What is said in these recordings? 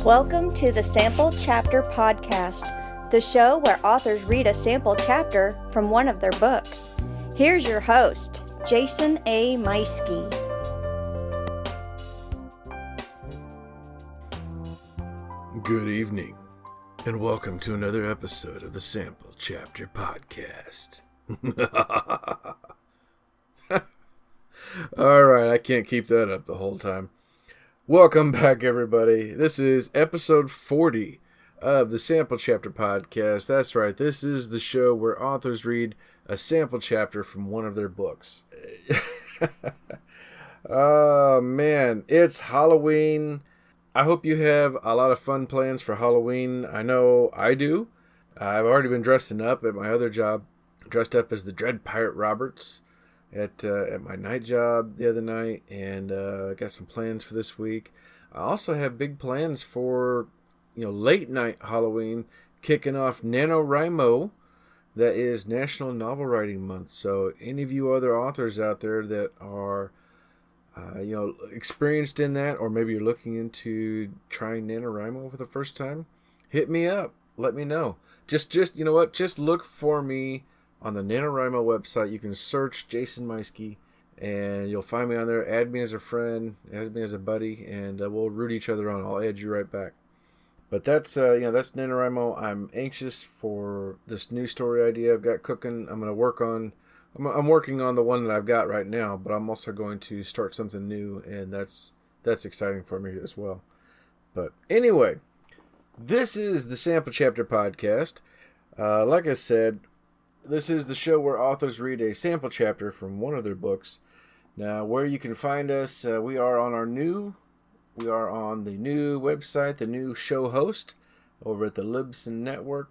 Welcome to the Sample Chapter Podcast, the show where authors read a sample chapter from one of their books. Here's your host, Jason A. Meiske. Good evening, and welcome to another episode of the Sample Chapter Podcast. Alright, I can't keep that up the whole time. Welcome back, everybody. This is episode 40 of the Sample Chapter Podcast. That's right, this is the show where authors read a sample chapter from one of their books. Oh, man, it's Halloween. I hope you have a lot of fun plans for Halloween. I know I do. I've already been dressing up at my other job, dressed up as the Dread Pirate Roberts at my night job the other night, and got some plans for this week. I also have big plans for late night Halloween, kicking off NaNoWriMo. That is National Novel Writing Month. So any of you other authors out there that are experienced in that, or maybe you're looking into trying NaNoWriMo for the first time, hit me up. Let me know. Just you know what? Just look for me on the NaNoWriMo website. You can search Jason Meiske, and you'll find me on there. Add me as a friend, add me as a buddy, and we'll root each other on. I'll add you right back. But that's that's NaNoWriMo. I'm anxious for this new story idea I've got cooking. I'm working on the one that I've got right now, but I'm also going to start something new, and that's exciting for me as well. But anyway, this is the Sample Chapter Podcast. Like I said, this is the show where authors read a sample chapter from one of their books. Now, where you can find us, we are on the new website, the new show host over at the Libsyn Network.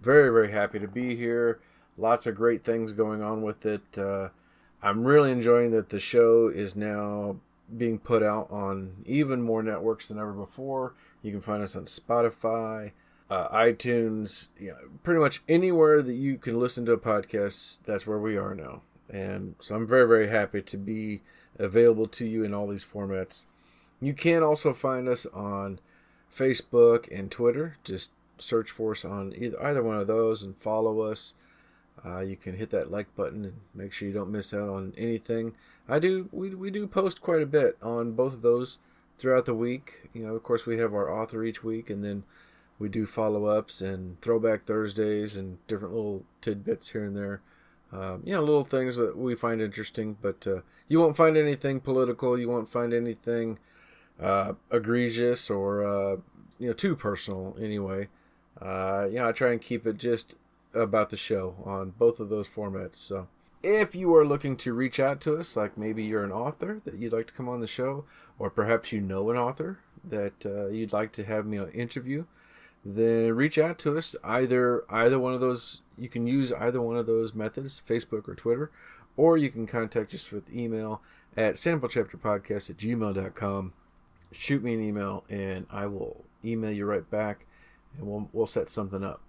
Very, very happy to be here. Lots of great things going on with it. I'm really enjoying that the show is now being put out on even more networks than ever before. You can find us on Spotify, iTunes, pretty much anywhere that you can listen to a podcast. That's where we are now. And so I'm very, very happy to be available to you in all these formats. You can also find us on Facebook and Twitter. Just search for us on either one of those and follow us. You can hit that like button and make sure you don't miss out on anything. We do post quite a bit on both of those throughout the week. Of course, we have our author each week, and then we do follow-ups and Throwback Thursdays and different little tidbits here and there. Little things that we find interesting, but you won't find anything political. You won't find anything egregious or too personal anyway. I try and keep it just about the show on both of those formats. So if you are looking to reach out to us, like maybe you're an author that you'd like to come on the show, or perhaps you know an author that you'd like to have me interview, then reach out to us. Either one of those, you can use either one of those methods, Facebook or Twitter, or you can contact us with email at samplechapterpodcast@gmail.com. Shoot me an email and I will email you right back, and we'll set something up.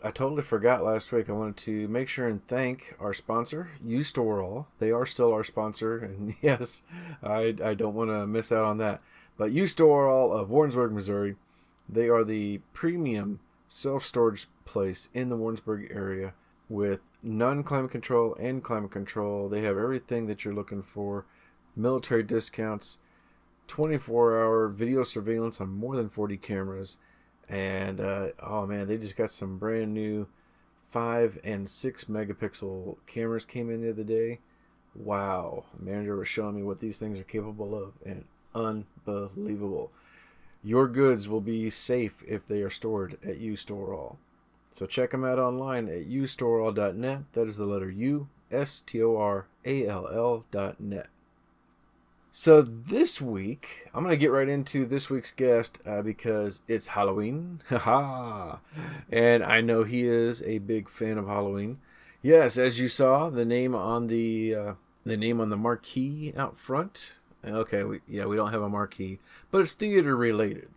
I totally forgot last week. I wanted to make sure and thank our sponsor, U-Store-All. They are still our sponsor, and yes, I don't want to miss out on that. But U-Store-All of Warrensburg, Missouri, they are the premium self-storage place in the Warrensburg area with non-climate control and climate control. They have everything that you're looking for. Military discounts, 24-hour video surveillance on more than 40 cameras. And, they just got some brand new 5 and 6 megapixel cameras came in the other day. Wow. The manager was showing me what these things are capable of, and unbelievable. Your goods will be safe if they are stored at U-Store-All. So check them out online at ustoreall.net. That is the letter U, STORALL.net. So this week, I'm going to get right into this week's guest because it's Halloween. And I know he is a big fan of Halloween. Yes, as you saw, the name on the marquee out front. Okay, we don't have a marquee, but it's theater related.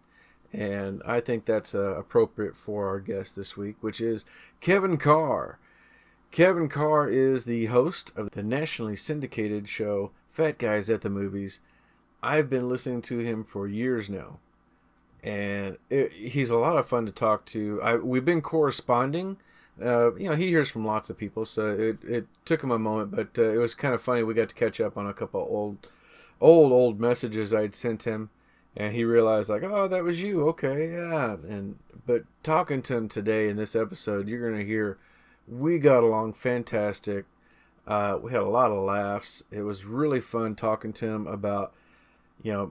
And I think that's appropriate for our guest this week, which is Kevin Carr. Kevin Carr is the host of the nationally syndicated show Fat Guys at the Movies. I've been listening to him for years now. and he's a lot of fun to talk to. We've been corresponding. He hears from lots of people, so it took him a moment, but it was kind of funny. We got to catch up on a couple old messages I'd sent him, and he realized, like, oh, that was you. Okay, yeah. But talking to him today in this episode, you're going to hear we got along fantastic. We had a lot of laughs. It was really fun talking to him about,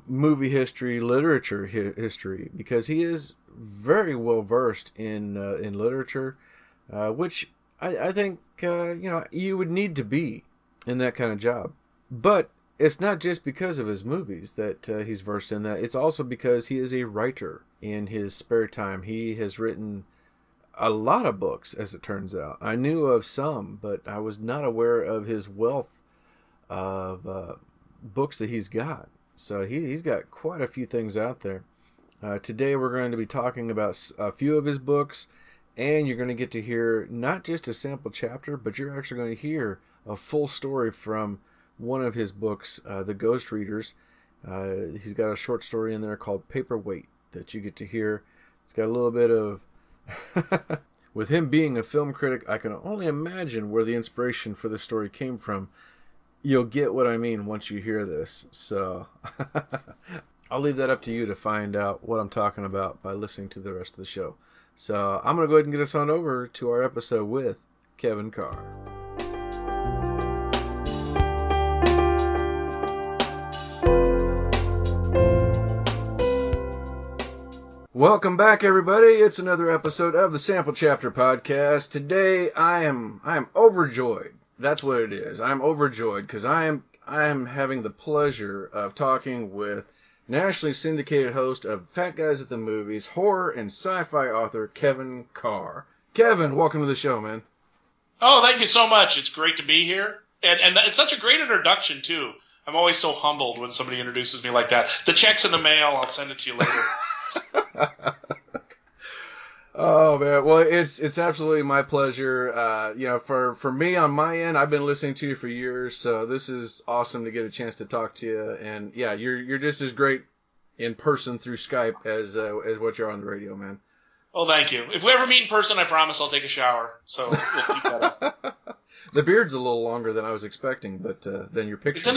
movie history, literature history, because he is very well versed in literature, which I think you would need to be in that kind of job. But it's not just because of his movies that he's versed in that. It's also because he is a writer in his spare time. He has written a lot of books, as it turns out. I knew of some, but I was not aware of his wealth of books that he's got. So he's got quite a few things out there. Today we're going to be talking about a few of his books, and you're going to get to hear not just a sample chapter, but you're actually going to hear a full story from one of his books, The Ghost Readers. He's got a short story in there called Paperweight that you get to hear. It's got a little bit of... With him being a film critic, I can only imagine where the inspiration for this story came from. You'll get what I mean once you hear this. So I'll leave that up to you to find out what I'm talking about by listening to the rest of the show. So I'm going to go ahead and get us on over to our episode with Kevin Carr. Welcome back, everybody. It's another episode of the Sample Chapter Podcast. Today, I am overjoyed. That's what it is. I'm overjoyed because I am having the pleasure of talking with nationally syndicated host of Fat Guys at the Movies, horror and sci-fi author Kevin Carr. Kevin, welcome to the show, man. Oh, thank you so much. It's great to be here, and it's such a great introduction too. I'm always so humbled when somebody introduces me like that. The check's in the mail. I'll send it to you later. Oh man, well it's absolutely my pleasure. For me on my end, I've been listening to you for years, so this is awesome to get a chance to talk to you. And yeah, you're just as great in person through Skype as what you are on the radio, man. Well, thank you. If we ever meet in person, I promise I'll take a shower. So we'll keep that up. The beard's a little longer than I was expecting, but then your picture.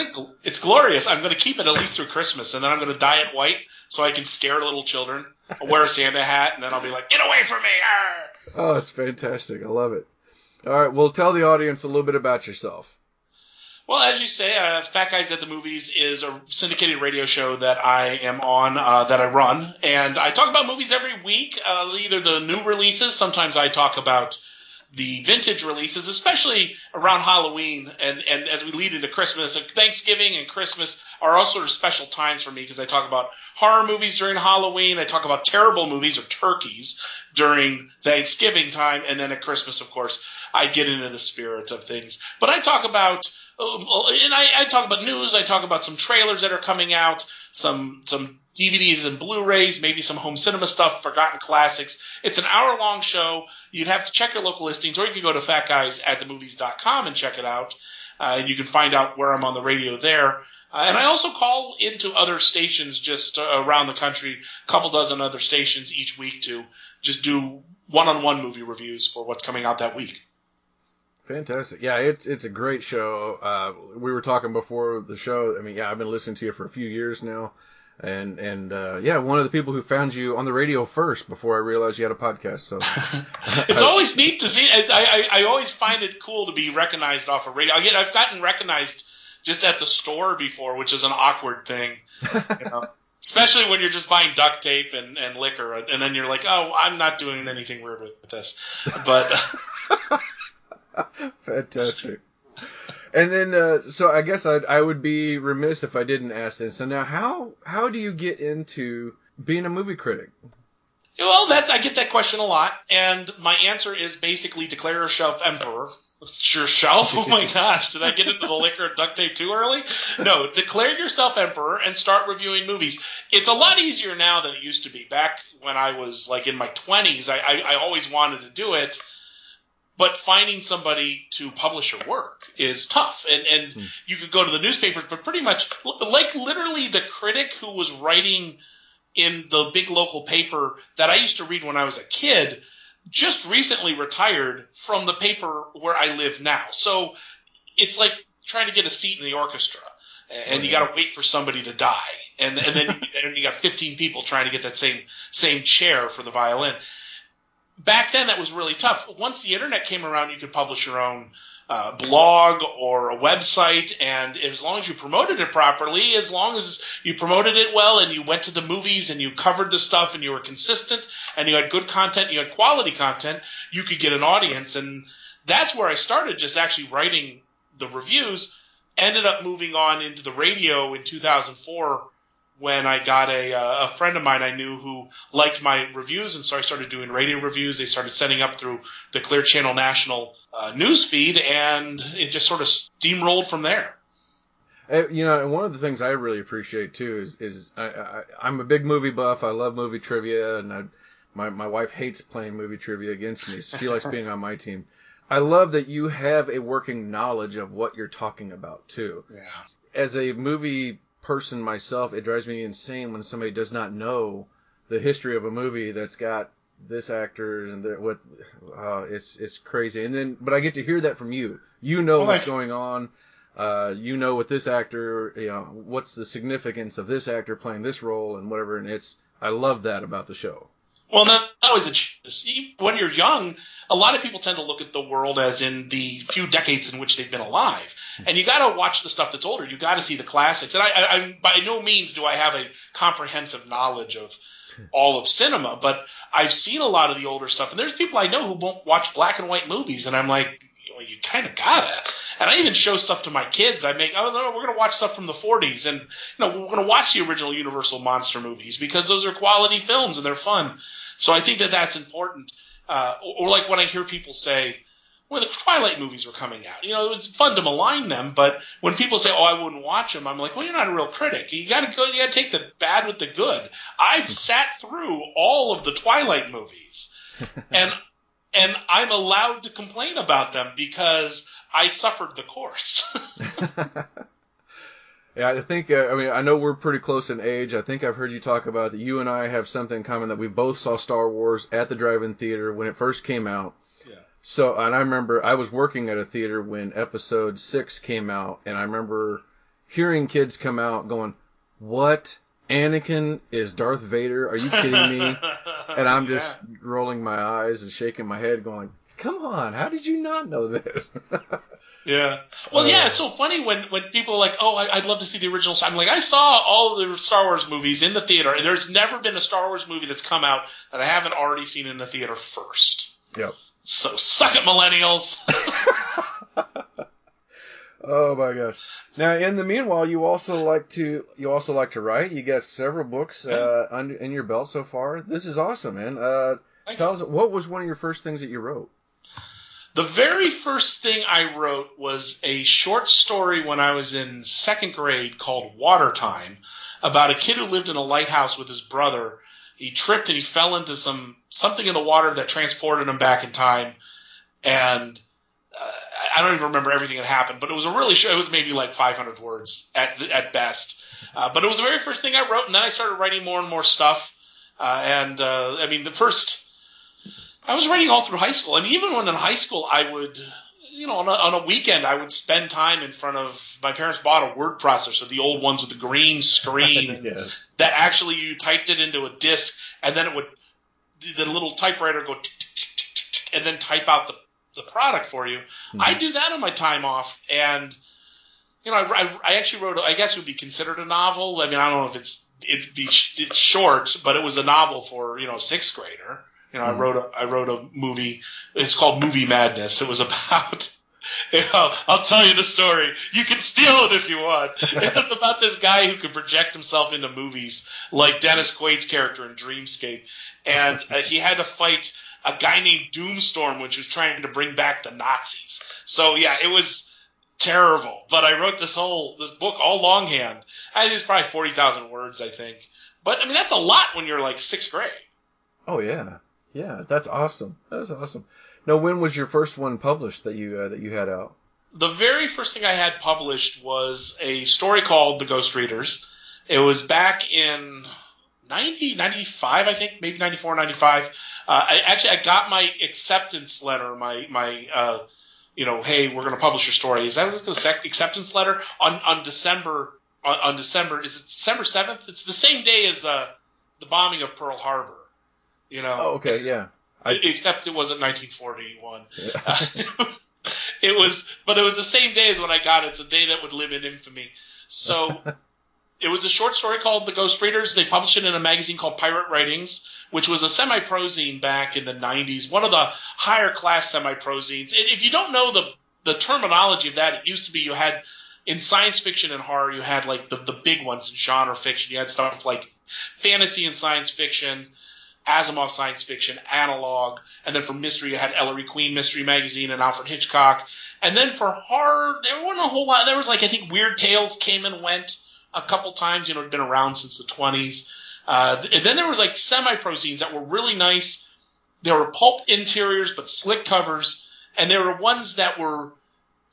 It's glorious. I'm going to keep it at least through Christmas, and then I'm going to dye it white so I can scare little children. I'll wear a Santa hat, and then I'll be like, "Get away from me!" Arr! Oh, it's fantastic. I love it. All right, well, tell the audience a little bit about yourself. Well, as you say, Fat Guys at the Movies is a syndicated radio show that I am on, that I run. And I talk about movies every week, either the new releases. Sometimes I talk about the vintage releases, especially around Halloween. And as we lead into Christmas, Thanksgiving and Christmas are all sort of special times for me because I talk about horror movies during Halloween. I talk about terrible movies or turkeys during Thanksgiving time. And then at Christmas, of course, I get into the spirit of things. But I talk about... and I talk about news. I talk about some trailers that are coming out, some DVDs and Blu-rays, maybe some home cinema stuff, forgotten classics. It's an hour-long show. You'd have to check your local listings, or you can go to fatguysatthemovies.com and check it out. And you can find out where I'm on the radio there. And I also call into other stations just around the country, a couple dozen other stations each week to just do one-on-one movie reviews for what's coming out that week. Fantastic. Yeah, it's a great show. We were talking before the show. I mean, yeah, I've been listening to you for a few years now. And one of the people who found you on the radio first before I realized you had a podcast. So it's always neat to see. I always find it cool to be recognized off of radio. I've gotten recognized just at the store before, which is an awkward thing. Especially when you're just buying duct tape and liquor. And then you're like, oh, I'm not doing anything weird with this. But... Fantastic. And then, so I guess I would be remiss if I didn't ask this. So now, how do you get into being a movie critic? Well, I get that question a lot, and my answer is basically declare yourself emperor. Yourself? Oh my gosh, did I get into the liquor and duct tape too early? No, declare yourself emperor and start reviewing movies. It's a lot easier now than it used to be. Back when I was like in my 20s, I always wanted to do it. But finding somebody to publish your work is tough. And you could go to the newspapers, but pretty much, like literally the critic who was writing in the big local paper that I used to read when I was a kid, just recently retired from the paper where I live now. So it's like trying to get a seat in the orchestra, and you got to wait for somebody to die, and then you got 15 people trying to get that same chair for the violin. Back then, that was really tough. Once the internet came around, you could publish your own blog or a website, and as long as you promoted it properly, as long as you promoted it well and you went to the movies and you covered the stuff and you were consistent and you had good content, you had quality content, you could get an audience. And that's where I started, just actually writing the reviews. Ended up moving on into the radio in 2004 when I got a friend of mine I knew who liked my reviews, and so I started doing radio reviews. They started setting up through the Clear Channel National news feed, and it just sort of steamrolled from there. And one of the things I really appreciate too is I'm a big movie buff. I love movie trivia, and my wife hates playing movie trivia against me. So she likes being on my team. I love that you have a working knowledge of what you're talking about too. Yeah. As a movie person myself, it drives me insane when somebody does not know the history of a movie that's got this actor and it's crazy. But I get to hear that from you. You know what's going on. You know with this actor, what's the significance of this actor playing this role and whatever. And I love that about the show. Well, that was when you're young, a lot of people tend to look at the world as in the few decades in which they've been alive. And you got to watch the stuff that's older. You got to see the classics. And I by no means do I have a comprehensive knowledge of all of cinema, but I've seen a lot of the older stuff. And there's people I know who won't watch black and white movies. And I'm like, well, you kind of gotta. And I even show stuff to my kids. I make, oh no, we're gonna watch stuff from the 40s, and we're gonna watch the original Universal monster movies because those are quality films and they're fun. So I think that that's important. Or like when I hear people say, well, the Twilight movies were coming out. It was fun to malign them, but when people say, oh, I wouldn't watch them, I'm like, well, you're not a real critic. You gotta take the bad with the good. I've sat through all of the Twilight movies, and I'm allowed to complain about them because I suffered the course. Yeah, I think, I know we're pretty close in age. I think I've heard you talk about that you and I have something in common, that we both saw Star Wars at the drive-in theater when it first came out. Yeah. So, and I remember I was working at a theater when Episode 6 came out, and I remember hearing kids come out going, what? Anakin is Darth Vader? Are you kidding me? And I'm just rolling my eyes and shaking my head going, come on, how did you not know this? Yeah. Well, it's so funny when people are like, oh, I'd love to see the original. I'm like, I saw all of the Star Wars movies in the theater, and there's never been a Star Wars movie that's come out that I haven't already seen in the theater first. Yep. So suck it, millennials. Oh my gosh! Now, in the meanwhile, you also like to write. You got several books in your belt so far. This is awesome, man. Tell us, what was one of your first things that you wrote? The very first thing I wrote was a short story when I was in second grade called Water Time, about a kid who lived in a lighthouse with his brother. He tripped and he fell into something in the water that transported him back in time, and I don't even remember everything that happened, but it was it was maybe like 500 words at best. But it was the very first thing I wrote, and then I started writing more and more stuff. I was writing all through high school. I mean, even when in high school, I would, on a weekend, I would spend time in front of, my parents bought a word processor, the old ones with the green screen, yes. That actually you typed it into a disc, and then the little typewriter would go tick, tick, tick, tick, tick, tick, and then type out the product for you. Mm-hmm. I do that on my time off, and I actually wrote, I guess it would be considered a novel. I mean, I don't know if it's short, but it was a novel for a sixth grader. I wrote a movie. It's called Movie Madness. It was about, I'll tell you the story. You can steal it if you want. It was about this guy who could project himself into movies, like Dennis Quaid's character in Dreamscape, and he had to fight a guy named Doomstorm, which was trying to bring back the Nazis. So yeah, it was terrible. But I wrote this book all longhand. I think it's probably 40,000 words, I think. But I mean, that's a lot when you're like sixth grade. Oh yeah. Yeah, that's awesome. That's awesome. Now, when was your first one published that you had out? The very first thing I had published was a story called The Ghost Readers. It was back in 95, I think, maybe 94, 95. I got my acceptance letter, hey, we're going to publish your story. Is that what the acceptance letter on December? On December, is it December 7th? It's the same day as the bombing of Pearl Harbor. Oh, okay, yeah. Except it wasn't 1941. Yeah. It was the same day as when I got it. It's a day that would live in infamy. So it was a short story called The Ghost Readers. They published it in a magazine called Pirate Writings, which was a semi-prozine back in the 90s, one of the higher class semi-prozines. If you don't know the terminology of that, it used to be you had in science fiction and horror, you had like the big ones in genre fiction. You had stuff like fantasy and science fiction, Asimov science fiction, Analog, and then for mystery you had Ellery Queen Mystery Magazine and Alfred Hitchcock. And then for horror, there wasn't a whole lot. There was I think Weird Tales came and went a couple times. It'd been around since the 20s. And then there were like semi-prozines that were really nice. There were pulp interiors but slick covers, and there were ones that were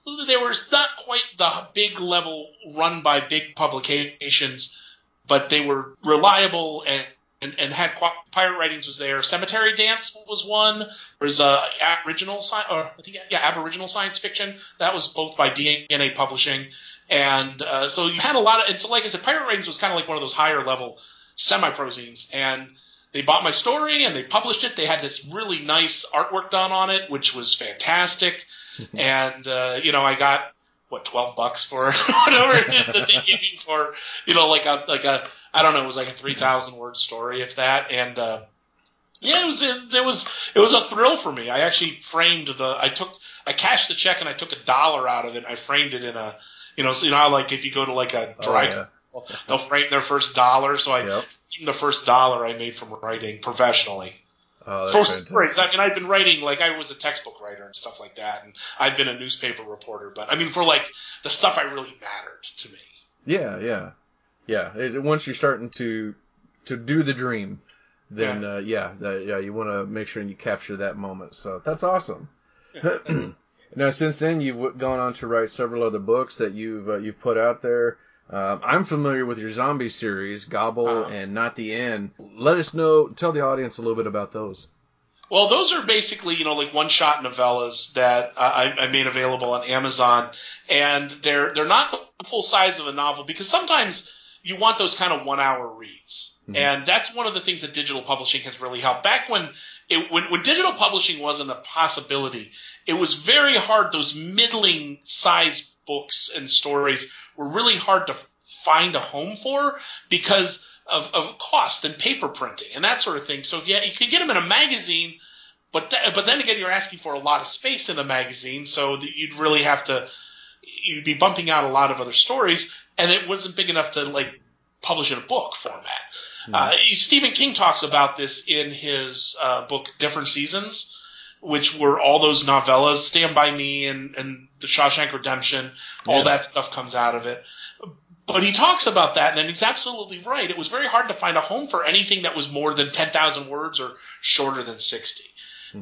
not quite the big level run by big publications, but they were reliable and had Pirate Writings was there. Cemetery Dance was one. There's Aboriginal science fiction. That was both by DNA Publishing. And so you had a lot of – and so like I said, Pirate Writings was kind of like one of those higher level semi-prozines. And they bought my story and they published it. They had this really nice artwork done on it, which was fantastic. And, I got, $12 for it, whatever it is that they give you for, I don't know, it was like a 3,000 word story, if that. And, it was a thrill for me. I actually framed I cashed the check and I took $1 out of it. And I framed it in a, how like if you go to like a they'll frame their first $1. So I framed the first $1 I made from writing professionally. Oh, for stories. I mean, I've been writing, I was a textbook writer and stuff like that, and I've been a newspaper reporter, but I mean, for the stuff that really mattered to me. Yeah. Once you're starting to do the dream, then you want to make sure you capture that moment. So that's awesome. Yeah. Now, since then, you've gone on to write several other books that you've put out there. I'm familiar with your zombie series, Gobble and Not the End. Tell the audience a little bit about those. Well, those are basically, one-shot novellas that I made available on Amazon, and they're not the full size of a novel because sometimes you want those kind of 1-hour reads, and that's one of the things that digital publishing has really helped. Back when digital publishing wasn't a possibility, it was very hard. Those middling-sized books and stories were really hard to find a home for because of cost and paper printing and that sort of thing. So you could get them in a magazine, but then again, you're asking for a lot of space in the magazine, so that you'd be bumping out a lot of other stories, and it wasn't big enough to publish in a book format. Stephen King talks about this in his book Different Seasons, which were all those novellas, Stand By Me and The Shawshank Redemption, all that stuff comes out of it. But he talks about that, and then he's absolutely right. It was very hard to find a home for anything that was more than 10,000 words or shorter than 60.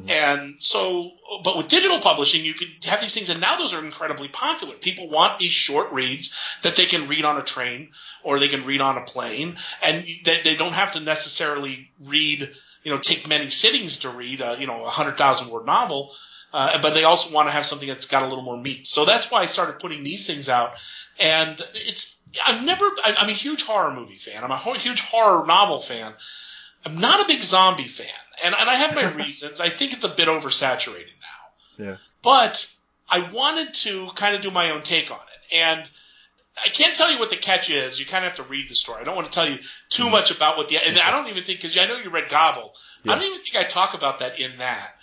And so, but with digital publishing, you could have these things, and now those are incredibly popular. People want these short reads that they can read on a train or they can read on a plane, and they don't have to necessarily read take many sittings to read a 100,000 word novel, but they also want to have something that's got a little more meat. So that's why I started putting these things out. And I'm a huge horror movie fan. I'm a huge horror novel fan. I'm not a big zombie fan, and I have my reasons. I think it's a bit oversaturated now. Yeah. But I wanted to kind of do my own take on it, and I can't tell you what the catch is. You kind of have to read the story. I don't want to tell you too much about and I don't even think, because I know you read Gobble. Yeah. I don't even think I talk about that in that.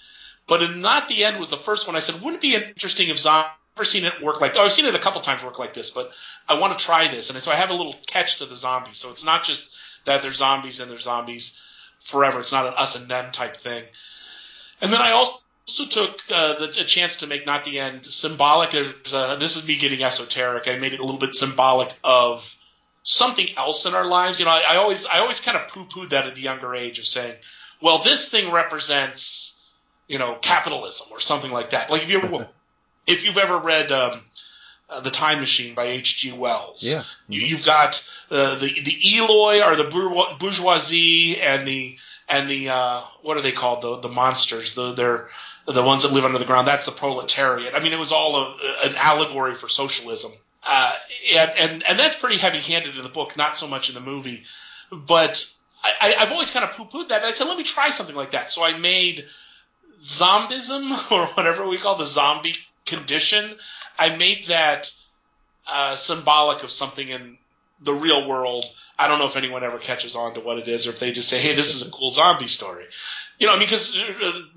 But in Not the End was the first one. I said, wouldn't it be interesting if zombies, I've never seen it work I've seen it a couple times work like this, but I want to try this. And so I have a little catch to the zombies. So it's not just that they're zombies and they're zombies forever. It's not an us and them type thing. And then I also took a chance to make Not the End symbolic. This is me getting esoteric. I made it a little bit symbolic of something else in our lives. I always kind of poo-pooed that at a younger age of saying, well, this thing represents, capitalism or something like that. Like if you've ever read The Time Machine by H.G. Wells. Yeah. You've got the Eloi or the bourgeoisie and the what are they called? The monsters. They're the ones that live under the ground. That's the proletariat. I mean, it was all an allegory for socialism. And that's pretty heavy-handed in the book, not so much in the movie. But I've always kind of poo-pooed that. I said, let me try something like that. So I made zombism, or whatever we call the zombie condition. I made that symbolic of something in the real world. I don't know if anyone ever catches on to what it is, or if they just say, hey, this is a cool zombie story. Because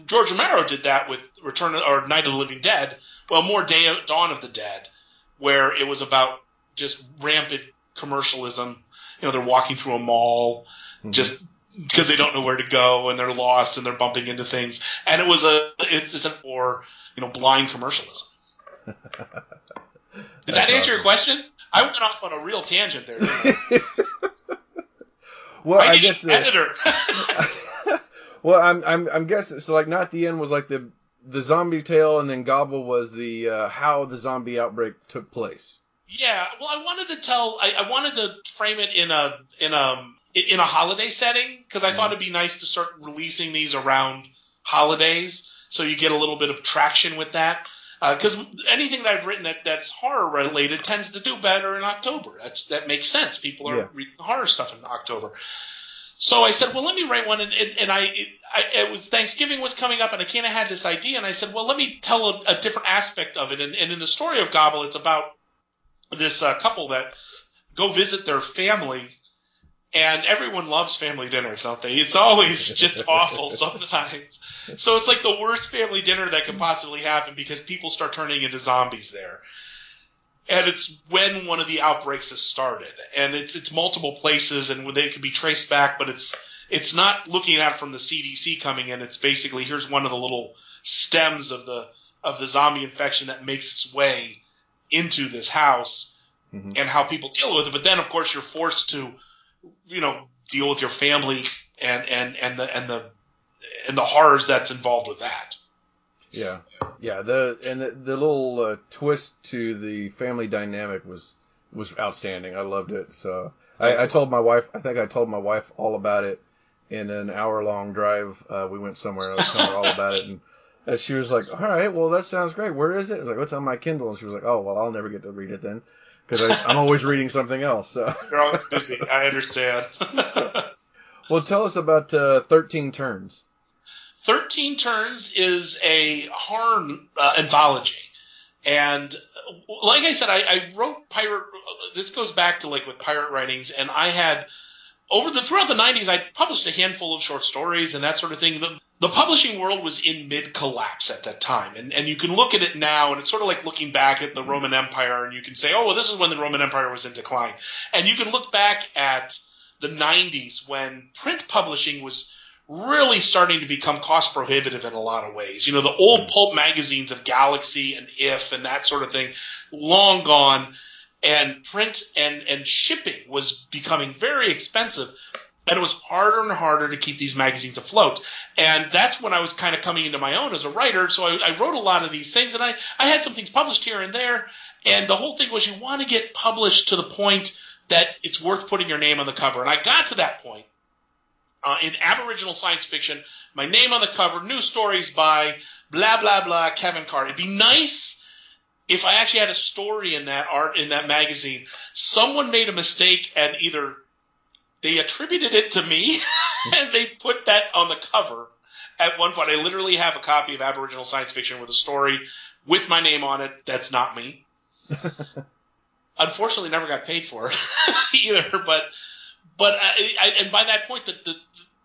George Romero did that with Night of the Living Dead. Well, more Dawn of the Dead, where it was about just rampant commercialism. They're walking through a mall just because they don't know where to go, and they're lost, and they're bumping into things. And it's blind commercialism. Did that answer your question? I went off on a real tangent there. Didn't I? Well, I guess editor. Well, I'm guessing. So, like, Not the End was like the zombie tale, and then Gobble was the how the zombie outbreak took place. Yeah. Well, I wanted to frame it in a holiday setting, because I thought it'd be nice to start releasing these around holidays, so you get a little bit of traction with that. Because anything that I've written that's horror related tends to do better in October. That makes sense. People are reading horror stuff in October. So I said, well, let me write one. And it was Thanksgiving was coming up, and I kind of had this idea. And I said, well, let me tell a different aspect of it. And in the story of Gobble, it's about this couple that go visit their family. And everyone loves family dinners, don't they? It's always just awful sometimes. So it's like the worst family dinner that could possibly happen, because people start turning into zombies there. And it's when one of the outbreaks has started. And it's multiple places, and they could be traced back, but it's not looking at it from the CDC coming in. It's basically, here's one of the little stems of the zombie infection that makes its way into this house, and how people deal with it. But then, of course, you're forced to deal with your family and the horrors that's involved with that. Yeah. The little twist to the family dynamic was outstanding. I loved it. So I told my wife. I think I told my wife all about it in an hour-long drive. We went somewhere, and I was telling her all about it, and she was like, "All right, well, that sounds great. Where is it?" I was like, "What's on my Kindle?" And she was like, "Oh, well, I'll never get to read it then, because I'm always reading something else." So you're always busy. I understand. Well, tell us about 13 Turns. 13 Turns is a horror anthology. And like I said, I wrote pirate. This goes back to with pirate writings, and I had throughout the 90s, I published a handful of short stories and that sort of thing. The publishing world was in mid-collapse at that time, and you can look at it now, and it's sort of like looking back at the Roman Empire, and you can say, oh, well, this is when the Roman Empire was in decline. And you can look back at the 90s when print publishing was really starting to become cost prohibitive in a lot of ways. The old pulp magazines of Galaxy and If and that sort of thing, long gone, and print and shipping was becoming very expensive, and it was harder and harder to keep these magazines afloat. And that's when I was kind of coming into my own as a writer, so I wrote a lot of these things, and I had some things published here and there, and the whole thing was you want to get published to the point that it's worth putting your name on the cover. And I got to that point. In Aboriginal science fiction, my name on the cover, new stories by blah, blah, blah, Kevin Carr. It'd be nice if I actually had a story in that magazine. Someone made a mistake, and either they attributed it to me and they put that on the cover at one point. I literally have a copy of Aboriginal science fiction with a story with my name on it. That's not me. Unfortunately, never got paid for it either, but and by that point,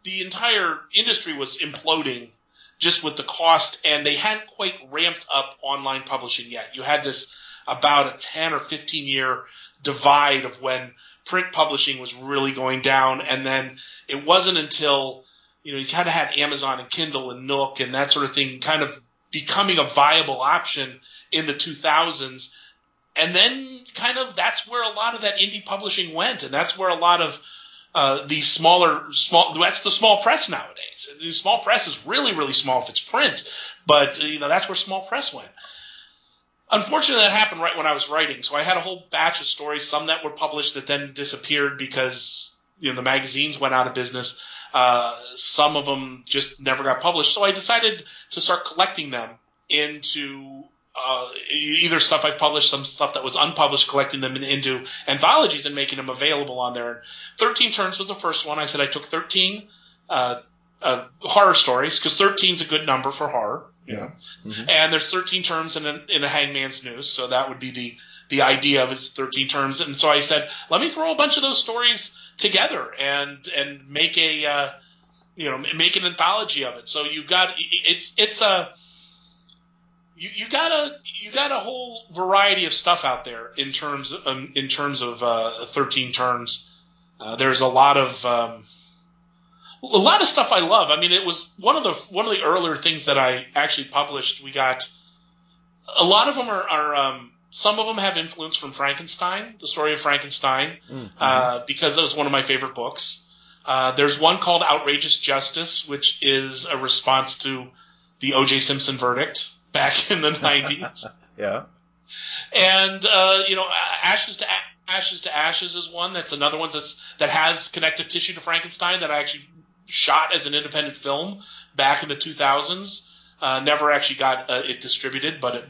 the entire industry was imploding just with the cost, and they hadn't quite ramped up online publishing yet. You had this about a 10 or 15 year divide of when print publishing was really going down, and then it wasn't until you kind of had Amazon and Kindle and Nook and that sort of thing kind of becoming a viable option in the 2000s. And then kind of that's where a lot of that indie publishing went, and that's where a lot of these small that's the small press nowadays. The small press is really, really small if it's print, but that's where small press went. Unfortunately, that happened right when I was writing. So I had a whole batch of stories, some that were published that then disappeared because the magazines went out of business. Some of them just never got published. So I decided to start collecting them into either stuff I published, some stuff that was unpublished, collecting them into anthologies and making them available on there. 13 Turns was the first one. I said I took 13 horror stories because 13 is a good number for horror. Mm-hmm. And there's 13 terms in a Hangman's Noose, so that would be the idea of it's 13 terms. And so I said, let me throw a bunch of those stories together and make make an anthology of it. So you got a whole variety of stuff out there in terms of 13 terms. There's a lot of stuff I love. I mean, it was one of the earlier things that I actually published. We got a lot of them are some of them have influence from Frankenstein, the story of Frankenstein, because it was one of my favorite books. There's one called Outrageous Justice, which is a response to the O.J. Simpson verdict back in the 90s. Yeah. And Ashes to Ashes is one. That's another one that has connective tissue to Frankenstein that I actually shot as an independent film back in the 2000s. Never actually got it distributed, but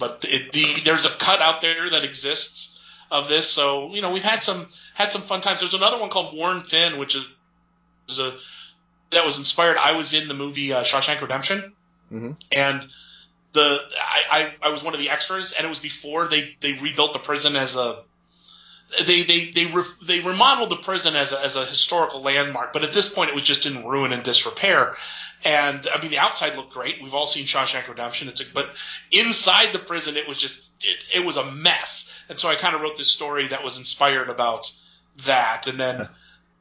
there's a cut out there that exists of this. So we've had some fun times. There's another one called Worn Thin, which is that was inspired. I was in the movie Shawshank Redemption, and I was one of the extras, and it was before they rebuilt the prison as a. They remodeled the prison as a historical landmark, but at this point it was just in ruin and disrepair. And I mean, the outside looked great. We've all seen Shawshank Redemption. But inside the prison, it was just it was a mess. And so I kind of wrote this story that was inspired about that. And then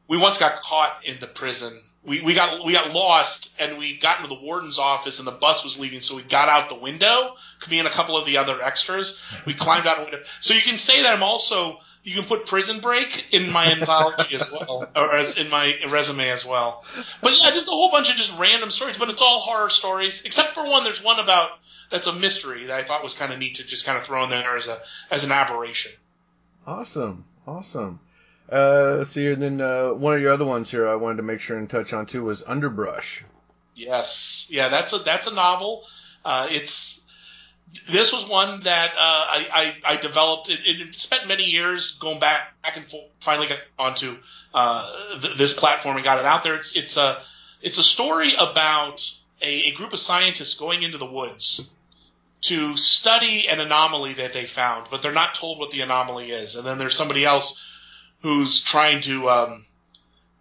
we once got caught in the prison. We got lost, and we got into the warden's office, and the bus was leaving, so we got out the window. Me and a couple of the other extras, we climbed out the window. So you can say that I'm also. You can put Prison Break in my anthology as well, or as in my resume as well. But yeah, just a whole bunch of just random stories, but it's all horror stories, except for one. There's one that's a mystery that I thought was kind of neat to just kind of throw in there as an aberration. Awesome. See, and then one of your other ones here I wanted to make sure and touch on too was Underbrush. Yes, yeah, that's a novel. This was one that I developed. It spent many years going back and forth. Finally got onto this platform and got it out there. It's a story about a group of scientists going into the woods to study an anomaly that they found, but they're not told what the anomaly is. And then there's somebody else who's trying to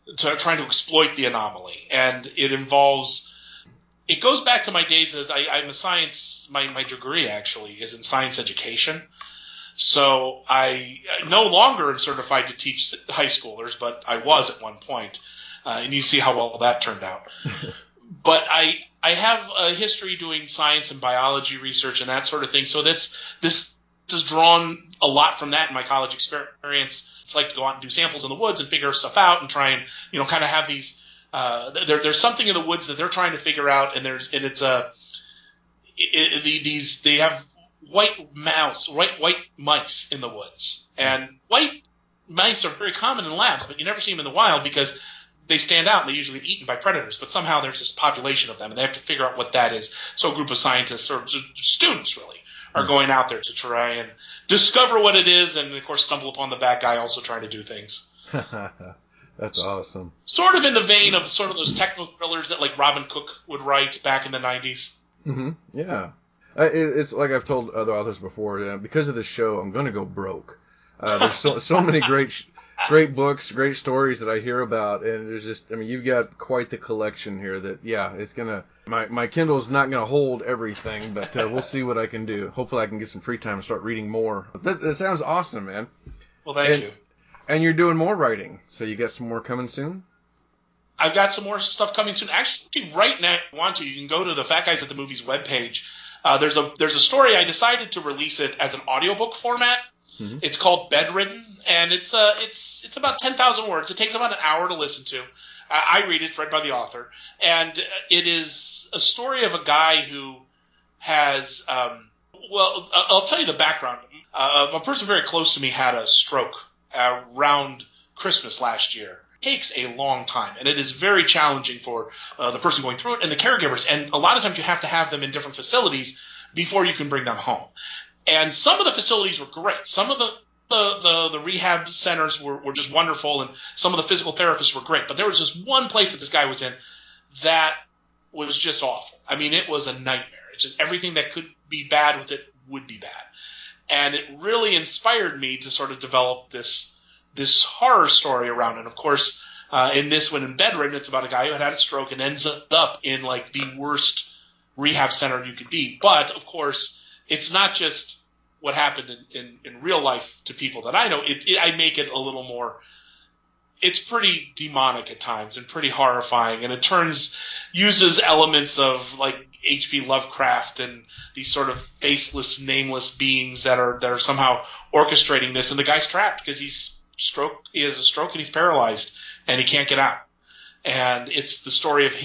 exploit the anomaly, and it involves. It goes back to my days as I'm a science. My degree actually is in science education, so I no longer am certified to teach high schoolers, but I was at one point, and you see how well that turned out. But I have a history doing science and biology research and that sort of thing. So this has drawn a lot from that in my college experience. It's like to go out and do samples in the woods and figure stuff out and try and kind of have these. There's something in the woods that they're trying to figure out, and they have white mice in the woods, and white mice are very common in labs, but you never see them in the wild because they stand out and they usually get eaten by predators. But somehow there's this population of them, and they have to figure out what that is. So a group of scientists or students really are going out there to try and discover what it is, and of course stumble upon the bad guy also trying to do things. That's awesome. Sort of in the vein of sort of those techno thrillers that like Robin Cook would write back in the 90s. Mm-hmm. Yeah. It's like I've told other authors before, because of this show, I'm going to go broke. There's so many great books, great stories that I hear about, and there's just, you've got quite the collection here that, it's going to, my Kindle's not going to hold everything, but we'll see what I can do. Hopefully I can get some free time and start reading more. That sounds awesome, man. Well, thank you. And you're doing more writing, so you got some more coming soon? I've got some more stuff coming soon. Actually, right now, if you want to, you can go to the Fat Guys at the Movies webpage. There's a story. I decided to release it as an audiobook format. Mm-hmm. It's called Bedridden, and it's about 10,000 words. It takes about an hour to listen to. I read it. It's read by the author, and it is a story of a guy who has Well, I'll tell you the background. A person very close to me had a stroke around Christmas last year. It takes a long time, and it is very challenging for the person going through it and the caregivers. And a lot of times you have to have them in different facilities before you can bring them home. And some of the facilities were great. Some of the rehab centers were just wonderful, and some of the physical therapists were great. But there was just one place that this guy was in that was just awful. I mean, it was a nightmare. It's just everything that could be bad with it would be bad. And it really inspired me to sort of develop this horror story around it. Of course, in this one, in Bedridden, it's about a guy who had a stroke and ends up in like the worst rehab center you could be. But of course, it's not just what happened in real life to people that I know. I make it a little more. It's pretty demonic at times and pretty horrifying, and it uses elements of like H.P. Lovecraft and these sort of faceless, nameless beings that are somehow orchestrating this. And the guy's trapped because he has a stroke and he's paralyzed and he can't get out. And it's the story of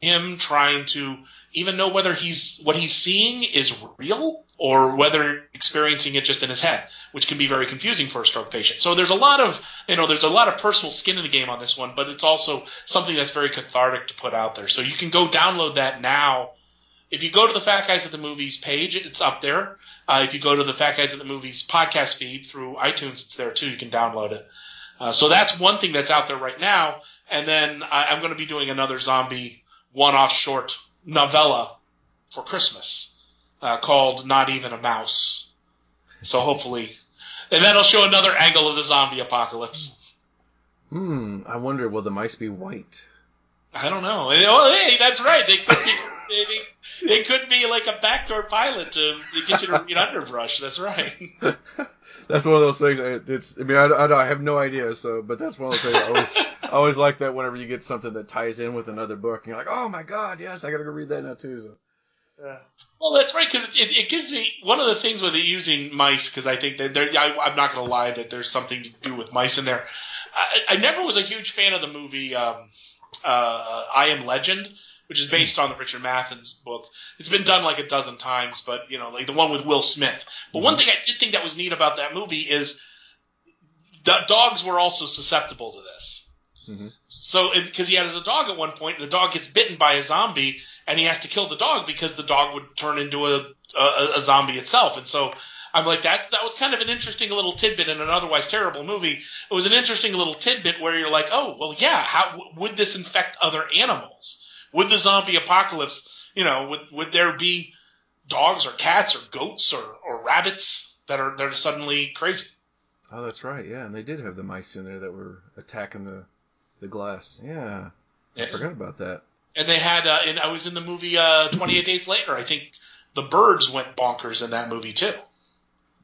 him trying to even know whether what he's seeing is real or whether experiencing it just in his head, which can be very confusing for a stroke patient. So there's a lot of personal skin in the game on this one, but it's also something that's very cathartic to put out there. So you can go download that now. If you go to the Fat Guys at the Movies page, it's up there. If you go to the Fat Guys at the Movies podcast feed through iTunes, it's there too. You can download it. So that's one thing that's out there right now. And then I'm going to be doing another zombie one-off short novella for Christmas called Not Even a Mouse. So hopefully, and that'll show another angle of the zombie apocalypse. I wonder, will the mice be white? I don't know. Oh, hey, that's right. They could be. They could be like a backdoor pilot to get you to read Underbrush. That's right. That's one of those things. I have no idea. But that's one of those things. I always like that whenever you get something that ties in with another book, and you're like, oh my god, yes, I got to go read that now too. So. Yeah. Well, that's right, because it gives me one of the things with it using mice, because I think that I'm not going to lie that there's something to do with mice in there. I never was a huge fan of the movie I Am Legend, which is based on the Richard Mathens book. It's been done like a dozen times, but like the one with Will Smith. But one thing I did think that was neat about that movie is the dogs were also susceptible to this. Mm-hmm. So, because he has a dog at one point, and the dog gets bitten by a zombie, and he has to kill the dog because the dog would turn into a zombie itself. And so I'm like, that was kind of an interesting little tidbit in an otherwise terrible movie. It was an interesting little tidbit where you're like, oh, well, yeah, how would this infect other animals? Would the zombie apocalypse, would there be dogs or cats or goats or rabbits that are suddenly crazy? Oh, that's right. Yeah, and they did have the mice in there that were attacking the glass. Yeah. I forgot about that. And they had, I was in the movie 28 Days Later. I think the birds went bonkers in that movie too.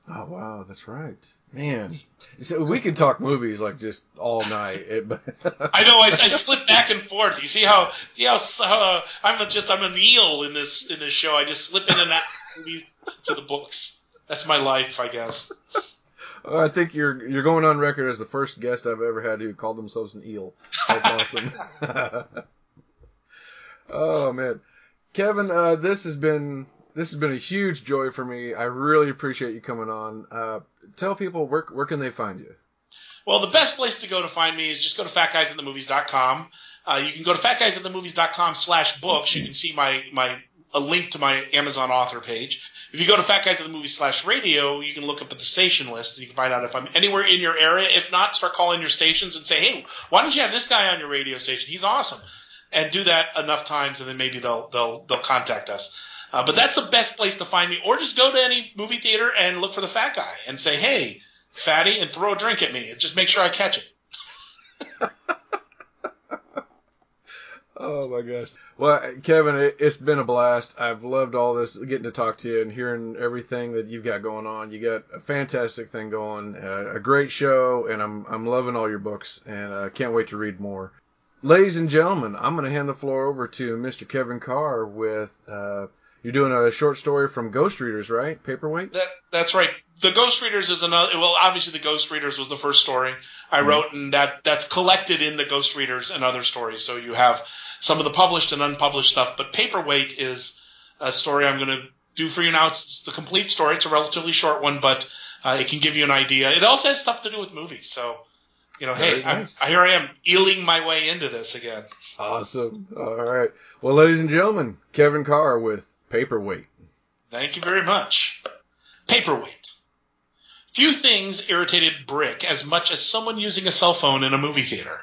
Oh, wow, that's right. Man. So we could talk movies like just all night. I know, I slip back and forth. You see how I'm an eel in this show. I just slip in and out of movies to the books. That's my life, I guess. I think you're going on record as the first guest I've ever had who called themselves an eel. That's awesome. Oh man, Kevin, this has been a huge joy for me. I really appreciate you coming on. Tell people where can they find you? Well, the best place to go to find me is just go to fatguysatthemovies.com. You can go to fatguysatthemovies.com/books. You can see a link to my Amazon author page. If you go to fatguysatthemovies/radio, you can look up at the station list and you can find out if I'm anywhere in your area. If not, start calling your stations and say, hey, why don't you have this guy on your radio station? He's awesome. And do that enough times, and then maybe they'll contact us. But that's the best place to find me. Or just go to any movie theater and look for the fat guy and say, hey, fatty, and throw a drink at me. Just make sure I catch it. Oh, my gosh. Well, Kevin, it's been a blast. I've loved all this, getting to talk to you and hearing everything that you've got going on. You got a fantastic thing going, a great show, and I'm loving all your books, and I can't wait to read more. Ladies and gentlemen, I'm going to hand the floor over to Mr. Kevin Carr with, you're doing a short story from Ghost Readers, right? Paperweight? That's right. The Ghost Readers is another, well, obviously the Ghost Readers was the first story I wrote, and that's collected in the Ghost Readers and other stories. So you have some of the published and unpublished stuff, but Paperweight is a story I'm going to do for you now. It's the complete story. It's a relatively short one, but it can give you an idea. It also has stuff to do with movies. So, hey, nice. Here I am, eeling my way into this again. Awesome. All right. Well, ladies and gentlemen, Kevin Carr with Paperweight. Thank you very much. Paperweight. Few things irritated Brick as much as someone using a cell phone in a movie theater.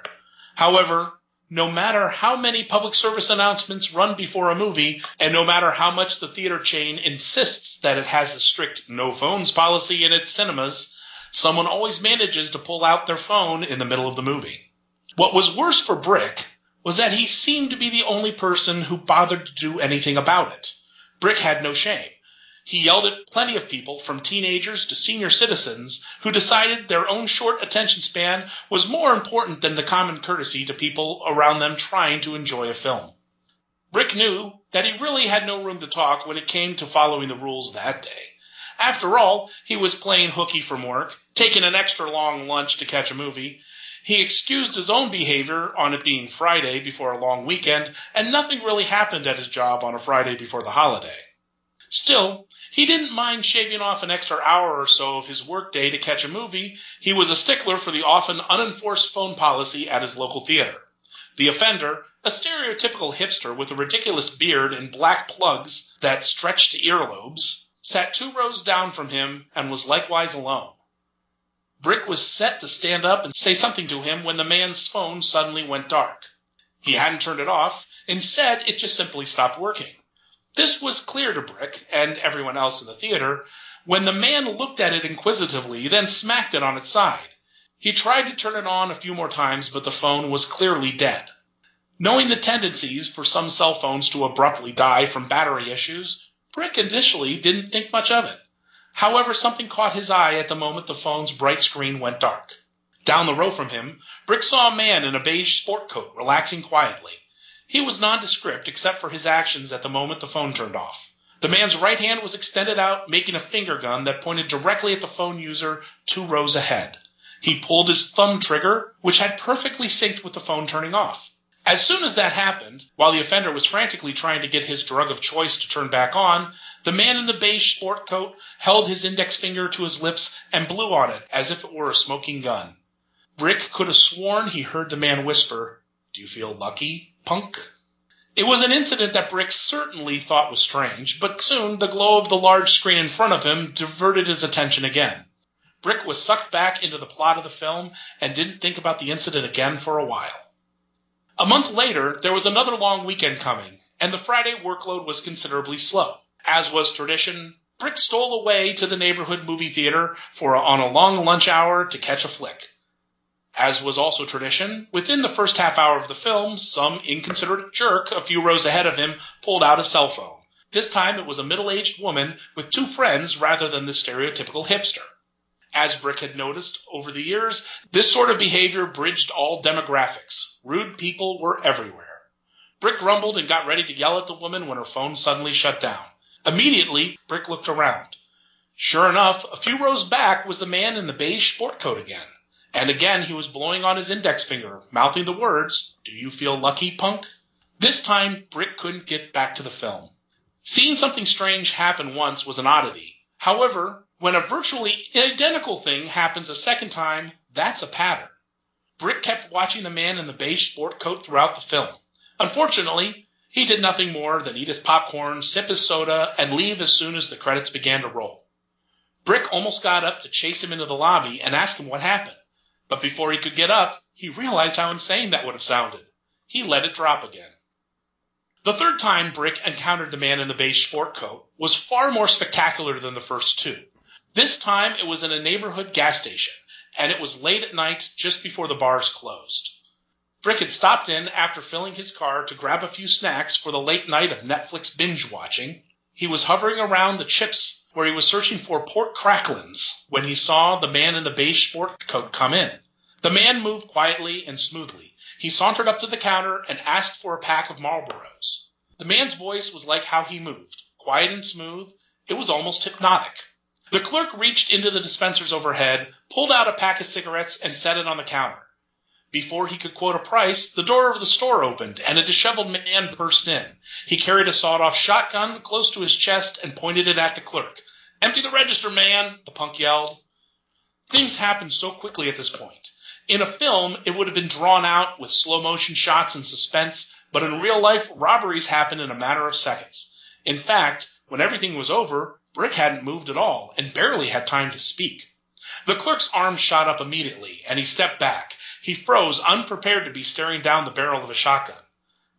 However, no matter how many public service announcements run before a movie, and no matter how much the theater chain insists that it has a strict no phones policy in its cinemas, someone always manages to pull out their phone in the middle of the movie. What was worse for Brick was that he seemed to be the only person who bothered to do anything about it. Brick had no shame. He yelled at plenty of people, from teenagers to senior citizens, who decided their own short attention span was more important than the common courtesy to people around them trying to enjoy a film. Brick knew that he really had no room to talk when it came to following the rules that day. After all, he was playing hooky from work, taking an extra long lunch to catch a movie. He excused his own behavior on it being Friday before a long weekend, and nothing really happened at his job on a Friday before the holiday. Still, he didn't mind shaving off an extra hour or so of his workday to catch a movie. He was a stickler for the often unenforced phone policy at his local theater. The offender, a stereotypical hipster with a ridiculous beard and black plugs that stretched to earlobes, sat 2 rows down from him and was likewise alone. Brick was set to stand up and say something to him when the man's phone suddenly went dark. He hadn't turned it off. Instead, it just simply stopped working. This was clear to Brick, and everyone else in the theater, when the man looked at it inquisitively, then smacked it on its side. He tried to turn it on a few more times, but the phone was clearly dead. Knowing the tendencies for some cell phones to abruptly die from battery issues, Brick initially didn't think much of it. However, something caught his eye at the moment the phone's bright screen went dark. Down the row from him, Brick saw a man in a beige sport coat relaxing quietly. He was nondescript except for his actions at the moment the phone turned off. The man's right hand was extended out, making a finger gun that pointed directly at the phone user 2 rows ahead. He pulled his thumb trigger, which had perfectly synced with the phone turning off. As soon as that happened, while the offender was frantically trying to get his drug of choice to turn back on, the man in the beige sport coat held his index finger to his lips and blew on it as if it were a smoking gun. Brick could have sworn he heard the man whisper, "Do you feel lucky, punk?" It was an incident that Brick certainly thought was strange, but soon the glow of the large screen in front of him diverted his attention again. Brick was sucked back into the plot of the film and didn't think about the incident again for a while. A month later, there was another long weekend coming, and the Friday workload was considerably slow. As was tradition, Brick stole away to the neighborhood movie theater on a long lunch hour to catch a flick. As was also tradition, within the first half hour of the film, some inconsiderate jerk a few rows ahead of him pulled out a cell phone. This time it was a middle-aged woman with 2 friends rather than the stereotypical hipster. As Brick had noticed over the years, this sort of behavior bridged all demographics. Rude people were everywhere. Brick grumbled and got ready to yell at the woman when her phone suddenly shut down. Immediately, Brick looked around. Sure enough, a few rows back was the man in the beige sport coat again. And again he was blowing on his index finger, mouthing the words, "Do you feel lucky, punk?" This time, Brick couldn't get back to the film. Seeing something strange happen once was an oddity. However, when a virtually identical thing happens a second time, that's a pattern. Brick kept watching the man in the beige sport coat throughout the film. Unfortunately, he did nothing more than eat his popcorn, sip his soda, and leave as soon as the credits began to roll. Brick almost got up to chase him into the lobby and ask him what happened. But before he could get up, he realized how insane that would have sounded. He let it drop again. The third time Brick encountered the man in the beige sport coat was far more spectacular than the first 2. This time it was in a neighborhood gas station, and it was late at night just before the bars closed. Brick had stopped in after filling his car to grab a few snacks for the late night of Netflix binge watching. He was hovering around the chips where he was searching for pork cracklins when he saw the man in the beige sport coat come in. The man moved quietly and smoothly. He sauntered up to the counter and asked for a pack of Marlboros. The man's voice was like how he moved, quiet and smooth. It was almost hypnotic. The clerk reached into the dispensers overhead, pulled out a pack of cigarettes, and set it on the counter. Before he could quote a price, the door of the store opened, and a disheveled man burst in. He carried a sawed-off shotgun close to his chest and pointed it at the clerk. "Empty the register, man," the punk yelled. Things happened so quickly at this point. In a film, it would have been drawn out with slow-motion shots and suspense, but in real life, robberies happen in a matter of seconds. In fact, when everything was over, Brick hadn't moved at all and barely had time to speak. The clerk's arm shot up immediately, and he stepped back. He froze, unprepared to be staring down the barrel of a shotgun.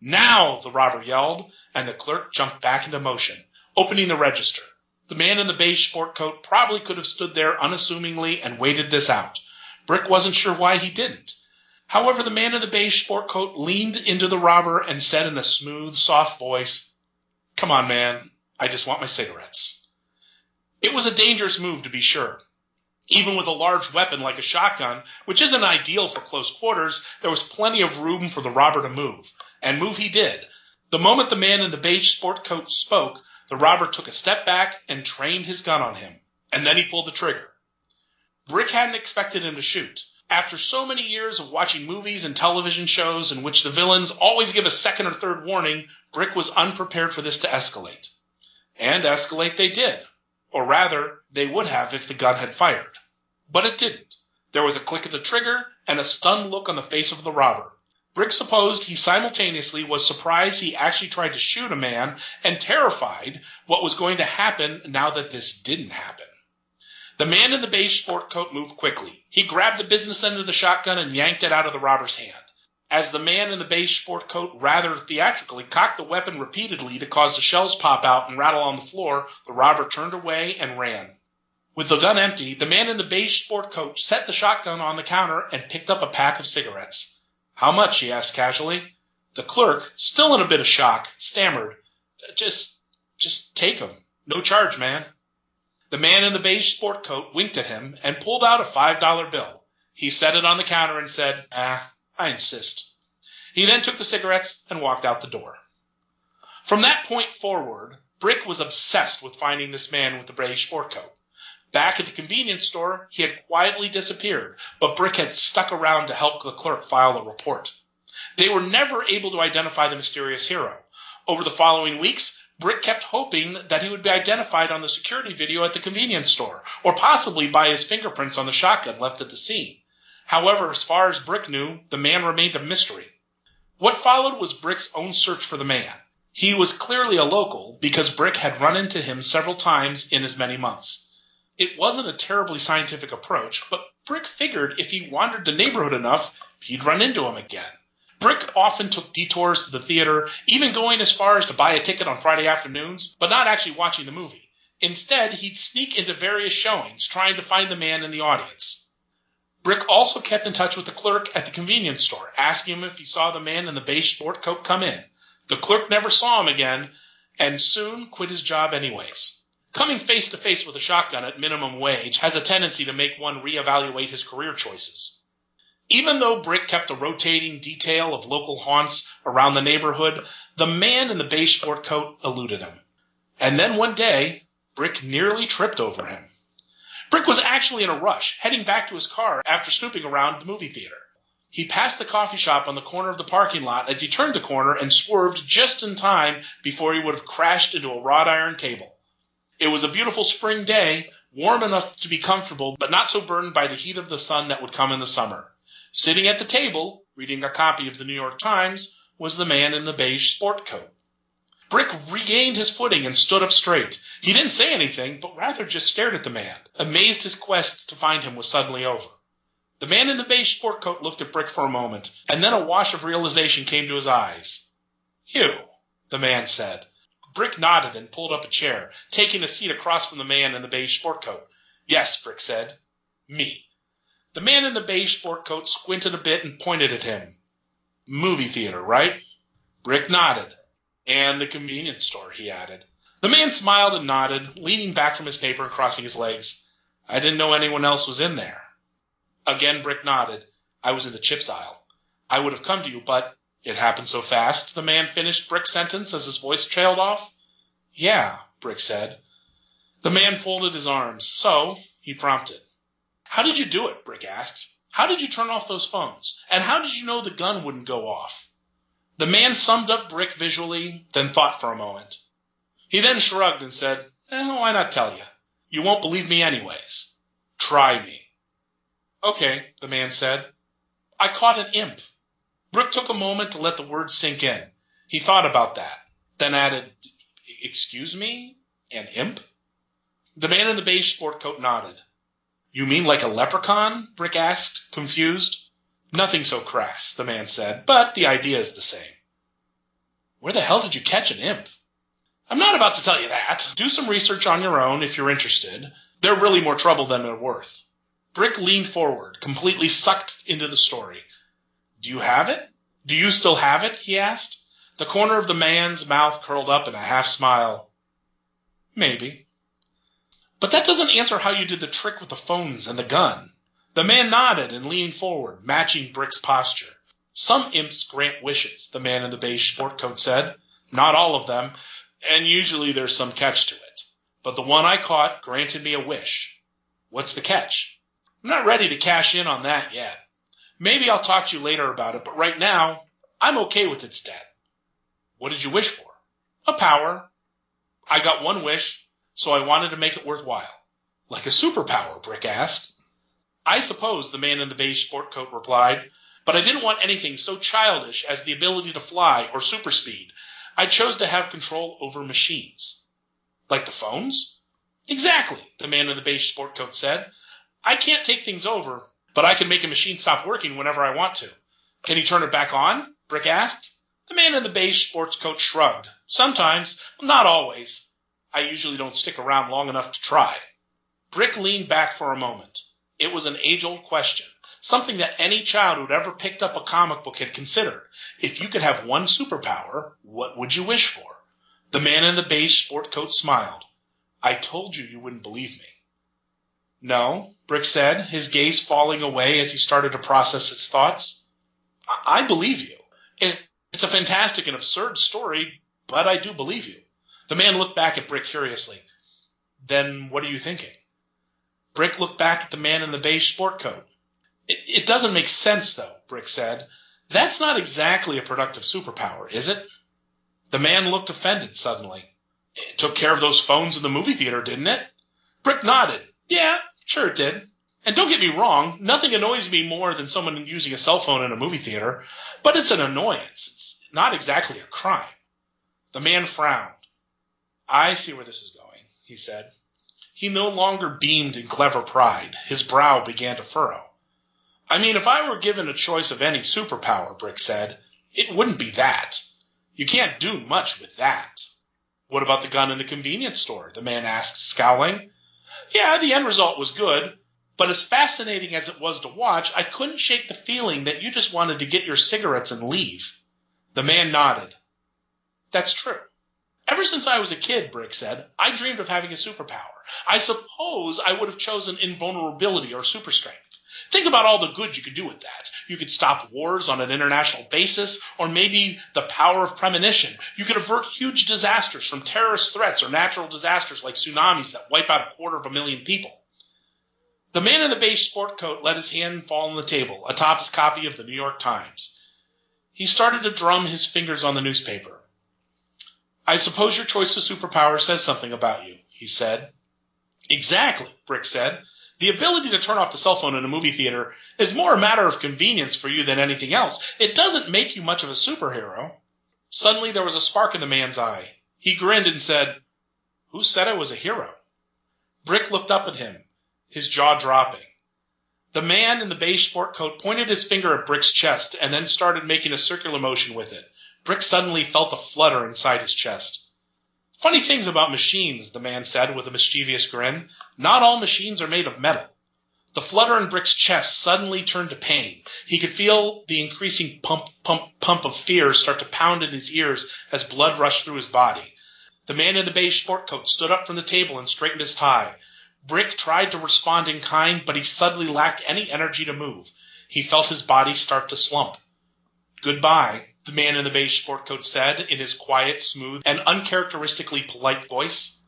"Now!" the robber yelled, and the clerk jumped back into motion, opening the register. The man in the beige sport coat probably could have stood there unassumingly and waited this out. Brick wasn't sure why he didn't. However, the man in the beige sport coat leaned into the robber and said in a smooth, soft voice, "Come on, man. I just want my cigarettes." It was a dangerous move, to be sure. Even with a large weapon like a shotgun, which isn't ideal for close quarters, there was plenty of room for the robber to move. And move he did. The moment the man in the beige sport coat spoke, the robber took a step back and trained his gun on him. And then he pulled the trigger. Brick hadn't expected him to shoot. After so many years of watching movies and television shows in which the villains always give a second or third warning, Brick was unprepared for this to escalate. And escalate they did. Or rather, they would have if the gun had fired. But it didn't. There was a click of the trigger and a stunned look on the face of the robber. Brick supposed he simultaneously was surprised he actually tried to shoot a man and terrified what was going to happen now that this didn't happen. The man in the beige sport coat moved quickly. He grabbed the business end of the shotgun and yanked it out of the robber's hand. As the man in the beige sport coat rather theatrically cocked the weapon repeatedly to cause the shells pop out and rattle on the floor, the robber turned away and ran. With the gun empty, the man in the beige sport coat set the shotgun on the counter and picked up a pack of cigarettes. "How much?" he asked casually. The clerk, still in a bit of shock, stammered, Just take 'em. No charge, man." The man in the beige sport coat winked at him and pulled out a $5 bill. He set it on the counter and said, I insist." He then took the cigarettes and walked out the door. From that point forward, Brick was obsessed with finding this man with the beige sport coat. Back at the convenience store, he had quietly disappeared, but Brick had stuck around to help the clerk file a report. They were never able to identify the mysterious hero. Over the following weeks, Brick kept hoping that he would be identified on the security video at the convenience store, or possibly by his fingerprints on the shotgun left at the scene. However, as far as Brick knew, the man remained a mystery. What followed was Brick's own search for the man. He was clearly a local because Brick had run into him several times in as many months. It wasn't a terribly scientific approach, but Brick figured if he wandered the neighborhood enough, he'd run into him again. Brick often took detours to the theater, even going as far as to buy a ticket on Friday afternoons, but not actually watching the movie. Instead, he'd sneak into various showings, trying to find the man in the audience. Brick also kept in touch with the clerk at the convenience store, asking him if he saw the man in the beige sport coat come in. The clerk never saw him again, and soon quit his job anyways. Coming face to face with a shotgun at minimum wage has a tendency to make one reevaluate his career choices. Even though Brick kept a rotating detail of local haunts around the neighborhood, the man in the beige sport coat eluded him. And then one day, Brick nearly tripped over him. Brick was actually in a rush, heading back to his car after snooping around the movie theater. He passed the coffee shop on the corner of the parking lot as he turned the corner and swerved just in time before he would have crashed into a wrought iron table. It was a beautiful spring day, warm enough to be comfortable, but not so burdened by the heat of the sun that would come in the summer. Sitting at the table, reading a copy of the New York Times, was the man in the beige sport coat. Brick regained his footing and stood up straight. He didn't say anything, but rather just stared at the man, amazed his quest to find him was suddenly over. The man in the beige sport coat looked at Brick for a moment, and then a wash of realization came to his eyes. "You," the man said. Brick nodded and pulled up a chair, taking a seat across from the man in the beige sport coat. "Yes," Brick said. "Me." The man in the beige sport coat squinted a bit and pointed at him. "Movie theater, right?" Brick nodded. "And the convenience store," he added. The man smiled and nodded, leaning back from his paper and crossing his legs. "I didn't know anyone else was in there." Again, Brick nodded. "I was in the chips aisle. I would have come to you, but it happened so fast." The man finished Brick's sentence as his voice trailed off. "Yeah," Brick said. The man folded his arms. "So," he prompted. "How did you do it?" Brick asked. How did you turn off those phones? And how did you know the gun wouldn't go off? The man summed up Brick visually, then thought for a moment. He then shrugged and said, why not tell you? You won't believe me anyways. Try me. Okay, the man said. I caught an imp. Brick took a moment to let the words sink in. He thought about that, then added, excuse me? An imp? The man in the beige sport coat nodded. You mean like a leprechaun? Brick asked, confused. Nothing so crass, the man said, but the idea is the same. Where the hell did you catch an imp? I'm not about to tell you that. Do some research on your own if you're interested. They're really more trouble than they're worth. Brick leaned forward, completely sucked into the story. Do you have it? Do you still have it? He asked. The corner of the man's mouth curled up in a half smile. Maybe. But that doesn't answer how you did the trick with the phones and the gun. The man nodded and leaned forward, matching Brick's posture. Some imps grant wishes, the man in the beige sport coat said. Not all of them, and usually there's some catch to it. But the one I caught granted me a wish. What's the catch? I'm not ready to cash in on that yet. Maybe I'll talk to you later about it, but right now, I'm okay with its debt. What did you wish for? A power. I got one wish, so I wanted to make it worthwhile. Like a superpower, Brick asked. I suppose, the man in the beige sport coat replied, but I didn't want anything so childish as the ability to fly or super speed. I chose to have control over machines. Like the phones? Exactly, the man in the beige sport coat said. I can't take things over, but I can make a machine stop working whenever I want to. Can you turn it back on? Brick asked. The man in the beige sports coat shrugged. Sometimes, not always. I usually don't stick around long enough to try. Brick leaned back for a moment. It was an age-old question, something that any child who'd ever picked up a comic book had considered. If you could have one superpower, what would you wish for? The man in the beige sport coat smiled. I told you wouldn't believe me. No, Brick said, his gaze falling away as he started to process his thoughts. I believe you. It's a fantastic and absurd story, but I do believe you. The man looked back at Brick curiously. Then what are you thinking? Brick looked back at the man in the beige sport coat. It doesn't make sense, though, Brick said. That's not exactly a productive superpower, is it? The man looked offended suddenly. It took care of those phones in the movie theater, didn't it? Brick nodded. Yeah, sure it did. And don't get me wrong, nothing annoys me more than someone using a cell phone in a movie theater, but it's an annoyance. It's not exactly a crime. The man frowned. I see where this is going, he said. He no longer beamed in clever pride. His brow began to furrow. I mean, if I were given a choice of any superpower, Brick said, it wouldn't be that. You can't do much with that. What about the gun in the convenience store? The man asked, scowling. Yeah, the end result was good, but as fascinating as it was to watch, I couldn't shake the feeling that you just wanted to get your cigarettes and leave. The man nodded. That's true. Ever since I was a kid, Brick said, I dreamed of having a superpower. I suppose I would have chosen invulnerability or super strength. Think about all the good you could do with that. You could stop wars on an international basis, or maybe the power of premonition. You could avert huge disasters from terrorist threats or natural disasters like tsunamis that wipe out 250,000 people. The man in the beige sport coat let his hand fall on the table, atop his copy of the New York Times. He started to drum his fingers on the newspaper. I suppose your choice of superpower says something about you, he said. Exactly, Brick said. The ability to turn off the cell phone in a movie theater is more a matter of convenience for you than anything else. It doesn't make you much of a superhero. Suddenly there was a spark in the man's eye. He grinned and said, Who said I was a hero? Brick looked up at him, his jaw dropping. The man in the beige sport coat pointed his finger at Brick's chest and then started making a circular motion with it. Brick suddenly felt a flutter inside his chest. Funny things about machines, the man said with a mischievous grin. Not all machines are made of metal. The flutter in Brick's chest suddenly turned to pain. He could feel the increasing pump of fear start to pound in his ears as blood rushed through his body. The man in the beige sport coat stood up from the table and straightened his tie. Brick tried to respond in kind, but he suddenly lacked any energy to move. He felt his body start to slump. Goodbye, the man in the beige sport coat said in his quiet, smooth, and uncharacteristically polite voice.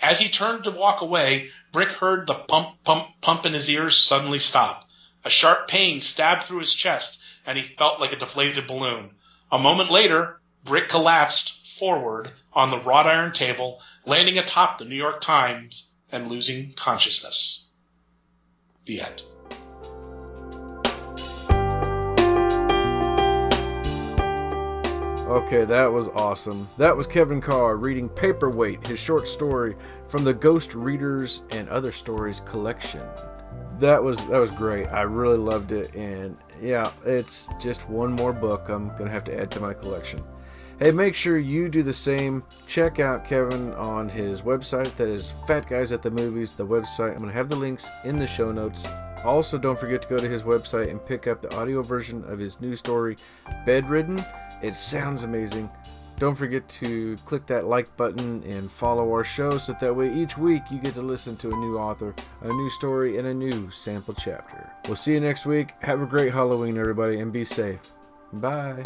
As he turned to walk away, Brick heard the pump in his ears suddenly stop. A sharp pain stabbed through his chest, and he felt like a deflated balloon. A moment later, Brick collapsed forward on the wrought iron table, landing atop the New York Times and losing consciousness. The end. Okay, that was awesome. That was Kevin Carr reading Paperweight, his short story from the Ghost Readers and Other Stories collection. That was great. I really loved it, and yeah, it's just one more book I'm going to have to add to my collection. Hey, make sure you do the same. Check out Kevin on his website. That is Fat Guys at the Movies, the website. I'm going to have the links in the show notes. Also, don't forget to go to his website and pick up the audio version of his new story, Bedridden. It sounds amazing. Don't forget to click that like button and follow our show so that way each week you get to listen to a new author, a new story, and a new sample chapter. We'll see you next week. Have a great Halloween, everybody, and be safe. Bye.